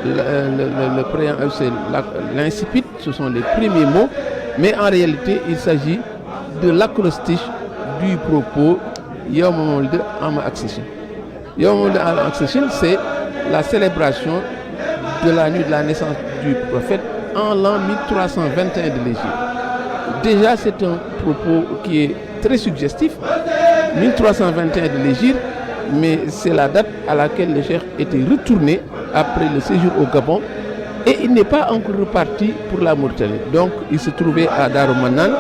le préambule, c'est l'incipit, ce sont les premiers mots, mais en réalité, il s'agit de l'acrostiche du propos Yawm Mawlid Ama Accession. Yawm Mawlid Ama Accession, c'est la célébration de la nuit de la naissance du prophète en l'an 1321 de l'Hégire. Déjà, c'est un propos qui est très suggestif, 1321 de l'Hégire, mais c'est la date à laquelle le cheikh était retourné après le séjour au Gabon et il n'est pas encore reparti pour la Mauritanie. Donc, il se trouvait à Darou Manane.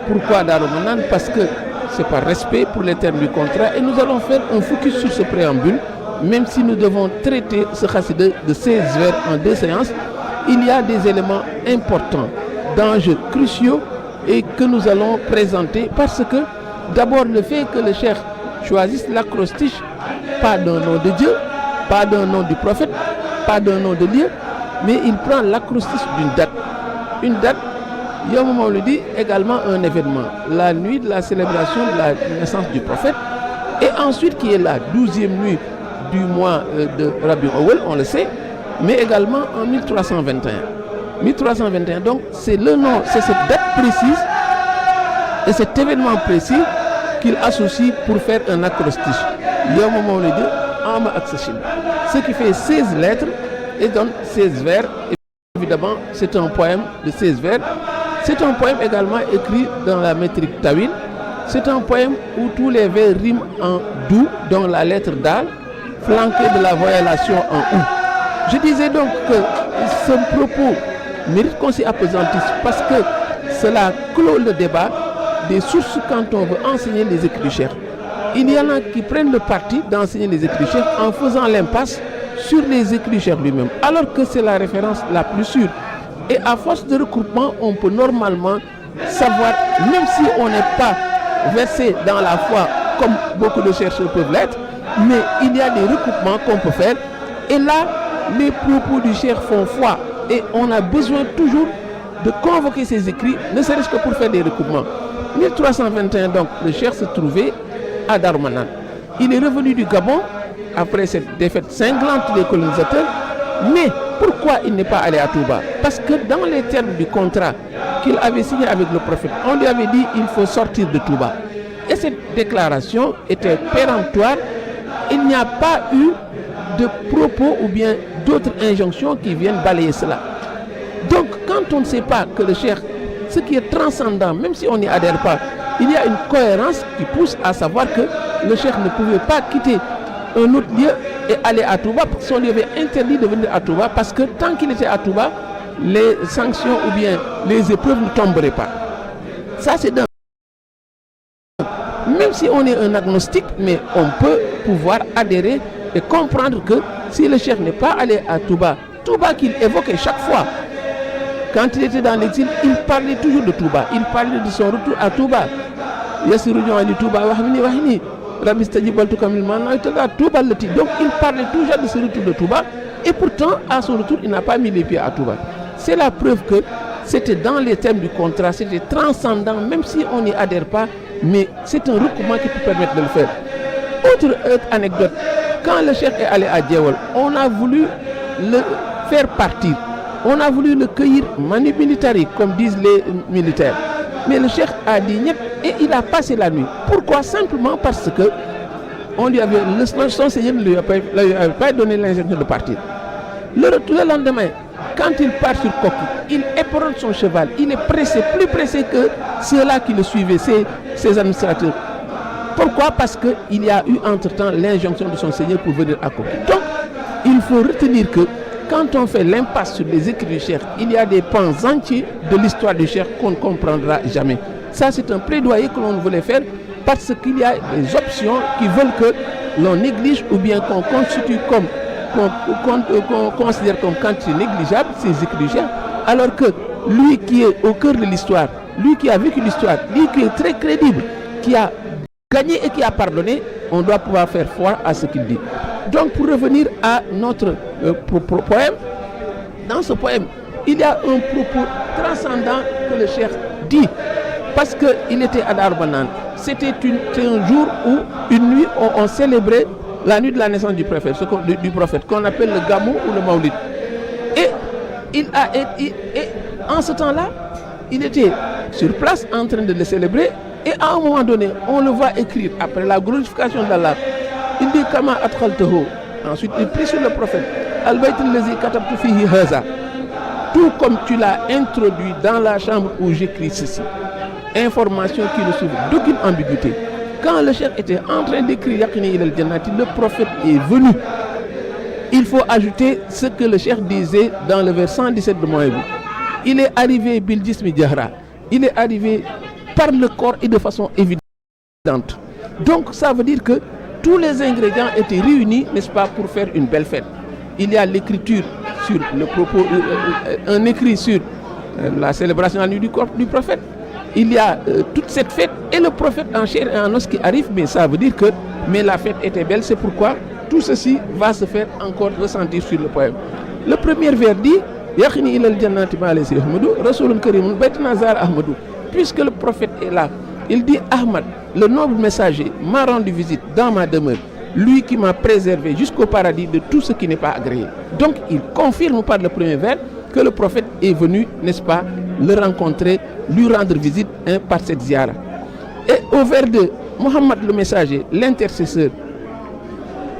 Pourquoi Darou Manane? Parce que c'est par respect pour les termes du contrat et nous allons faire un focus sur ce préambule, même si nous devons traiter ce chassida de 16 vers en 2 séances. Il y a des éléments importants, d'enjeux cruciaux et que nous allons présenter parce que d'abord le fait que le cheikh choisisse l'acrostiche pas d'un nom de Dieu, pas d'un nom du prophète, pas d'un nom de lieu, mais il prend l'acrostiche d'une date. Une date, Yawm Mawlidi, également un événement, la nuit de la célébration de la naissance du prophète, et ensuite qui est la 12e nuit du mois de Rabiul Awwal, on le sait, mais également en 1321. 1321, donc c'est le nom, c'est cette date précise et cet événement précis qu'il associe pour faire un acrostiche. Yawm Mawlid Ama Accession. Ce qui fait 16 lettres et donne 16 vers. Et évidemment, c'est un poème de 16 vers. C'est un poème également écrit dans la métrique Tawil. C'est un poème où tous les vers riment en dou, dont la lettre Dal, flanquée de la voyellation en ou. Je disais donc que ce propos mérite qu'on s'y appesantisse parce que cela clôt le débat des sources quand on veut enseigner les écrits du cheikh. Il y en a qui prennent le parti d'enseigner les écrits du cheikh en faisant l'impasse sur les écrits du cheikh lui-même, alors que c'est la référence la plus sûre. Et à force de recoupement, on peut normalement savoir, même si on n'est pas versé dans la foi comme beaucoup de chercheurs peuvent l'être, mais il y a des recoupements qu'on peut faire. Et là, les propos du cheikh font foi. Et on a besoin toujours de convoquer ces écrits, ne serait-ce que pour faire des recoupements. 1321, donc, le cheikh se trouvait à Darou Manane. Il est revenu du Gabon après cette défaite cinglante des colonisateurs. Mais pourquoi il n'est pas allé à Touba? Parce que dans les termes du contrat qu'il avait signé avec le prophète, on lui avait dit il faut sortir de Touba. Et cette déclaration était péremptoire. Il n'y a pas eu de propos ou bien d'autres injonctions qui viennent balayer cela. Donc quand on ne sait pas que le cheikh, ce qui est transcendant, même si on n'y adhère pas, il y a une cohérence qui pousse à savoir que le cheikh ne pouvait pas quitter un autre lieu et aller à Touba parce qu'on lui avait interdit de venir à Touba parce que tant qu'il était à Touba, les sanctions ou bien les épreuves ne tomberaient pas. Ça c'est d'un. Même si on est un agnostique, mais on peut pouvoir adhérer et comprendre que si le cheikh n'est pas allé à Touba, Touba qu'il évoquait chaque fois, quand il était dans l'exil, il parlait toujours de Touba, il parlait de son retour à Touba. Donc il parlait toujours de ce retour de Touba et pourtant à son retour il n'a pas mis les pieds à Touba. C'est la preuve que c'était dans les thèmes du contrat, c'était transcendant même si on n'y adhère pas, mais c'est un recoupement qui peut permettre de le faire. Autre anecdote, quand le cheikh est allé à Djewel, on a voulu le faire partir, on a voulu le cueillir manu militari comme disent les militaires. Mais le cheikh a dit niet et il a passé la nuit. Pourquoi? Simplement parce que on lui avait, son seigneur ne lui avait pas donné l'injonction de partir. Le lendemain, quand il part sur Koki, il éperonne son cheval. Il est pressé, plus pressé que ceux-là qui le suivaient, ses administrateurs. Pourquoi? Parce qu'il y a eu entre-temps l'injonction de son seigneur pour venir à Koki. Donc, il faut retenir que quand on fait l'impasse sur les écrits du cheikh, il y a des pans entiers de l'histoire du cheikh qu'on ne comprendra jamais. Ça, c'est un plaidoyer que l'on voulait faire parce qu'il y a des options qui veulent que l'on néglige ou bien qu'on constitue comme, qu'on considère comme quantité négligeable ces écrits du cheikh, alors que lui qui est au cœur de l'histoire, lui qui a vécu l'histoire, lui qui est très crédible, qui a gagné et qui a pardonné, on doit pouvoir faire foi à ce qu'il dit. Donc pour revenir à notre poème, dans ce poème, il y a un propos transcendant que le cheikh dit, parce qu'il était à Darou Manane. C'était un jour où, une nuit, on célébrait la nuit de la naissance du prophète, qu'on appelle le Gamou ou le Maulid. Et en ce temps-là, il était sur place en train de le célébrer. Et à un moment donné, on le voit écrire, après la glorification d'Allah, il dit Kama Adkhaltahu. Ensuite, il prie sur le prophète. Al-Bayt allazi katabtu fihi haza. Tout comme tu l'as introduit dans la chambre où j'écris ceci. Information qui ne souffre d'aucune ambiguïté. Quand le cheikh était en train d'écrire Yaqini ila al-Jannati, le prophète est venu. Il faut ajouter ce que le cheikh disait dans le vers 117 de Mouaïbou. Il est arrivé bil jismi jahra. Il est arrivé par le corps et de façon évidente. Donc ça veut dire que tous les ingrédients étaient réunis, n'est-ce pas, pour faire une belle fête. Il y a l'écriture sur le propos, un écrit sur la célébration de la nuit du prophète. Il y a toute cette fête et le prophète en chair et en os qui arrive, mais ça veut dire que la fête était belle, c'est pourquoi tout ceci va se faire encore ressentir sur le poème. Le premier vers dit Yakhini ilal jannati ma laysa Ahmadou, Rasulun Karimun Baytuna Zar Ahmadou. Puisque le prophète est là, il dit Ahmad, le noble messager, m'a rendu visite dans ma demeure, lui qui m'a préservé jusqu'au paradis de tout ce qui n'est pas agréé. Donc il confirme par le premier vers que le prophète est venu, n'est-ce pas, le rencontrer, lui rendre visite par cette ziara. Et au vers 2, Mohammed le messager, l'intercesseur,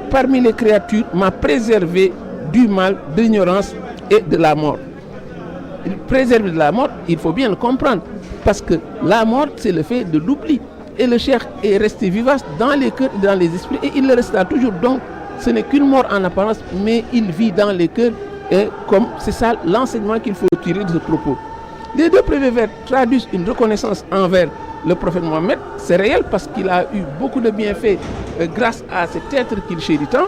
parmi les créatures, m'a préservé du mal, de l'ignorance et de la mort. Préservé de la mort, il faut bien le comprendre, parce que la mort, c'est le fait de l'oubli. Et le cheikh est resté vivace dans les cœurs et dans les esprits, et il le restera toujours. Donc, ce n'est qu'une mort en apparence, mais il vit dans les cœurs, et comme c'est ça l'enseignement qu'il faut tirer de ce propos. Les deux premiers vers traduisent une reconnaissance envers le prophète Mohammed. C'est réel parce qu'il a eu beaucoup de bienfaits grâce à cet être qu'il chérit tant.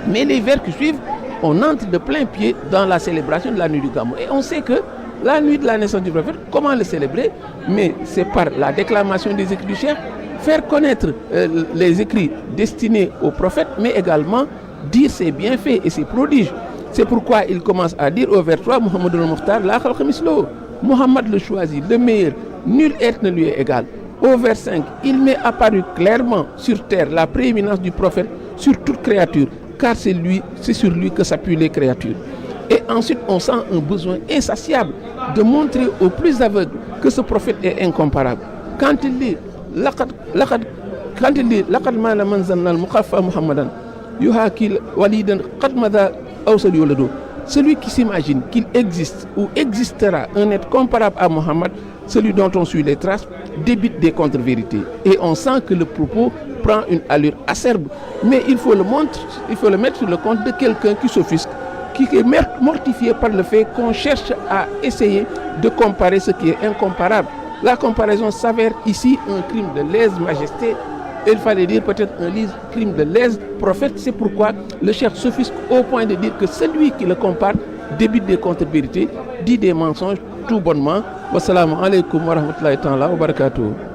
Mais les vers qui suivent, on entre de plein pied dans la célébration de la nuit du Gamou. Et on sait que la nuit de la naissance du prophète, comment le célébrer? Mais c'est par la déclamation des écrits du cheikh, faire connaître les écrits destinés au prophète, mais également dire ses bienfaits et ses prodiges. C'est pourquoi il commence à dire au vers 3, Muhammad al-Mukhtar, la khalqa mislo, Muhammad le choisi, le meilleur, nul être ne lui est égal. Au vers 5, il m'est apparu clairement sur terre la prééminence du prophète sur toute créature, car c'est sur lui que s'appuient les créatures. Et ensuite, on sent un besoin insatiable de montrer aux plus aveugles que ce prophète est incomparable. Quand il dit Laqad mala man zanna al-mukhaffa Muhammadan yuhaki walidan qad madha awsal yuladu. Celui qui s'imagine qu'il existe ou existera un être comparable à Mohammed, celui dont on suit les traces, débite des contre-vérités. Et on sent que le propos prend une allure acerbe. Mais il faut le mettre sur le compte de quelqu'un qui s'offusque, qui est mortifié par le fait qu'on cherche à essayer de comparer ce qui est incomparable. La comparaison s'avère ici un crime de lèse-majesté. Il fallait dire peut-être un crime de lèse-prophète. C'est pourquoi le cheikh s'offusque au point de dire que celui qui le compare débite des contre-vérités, dit des mensonges tout bonnement. Wassalamu alaikum wa rahmatullahi wa barakatuh.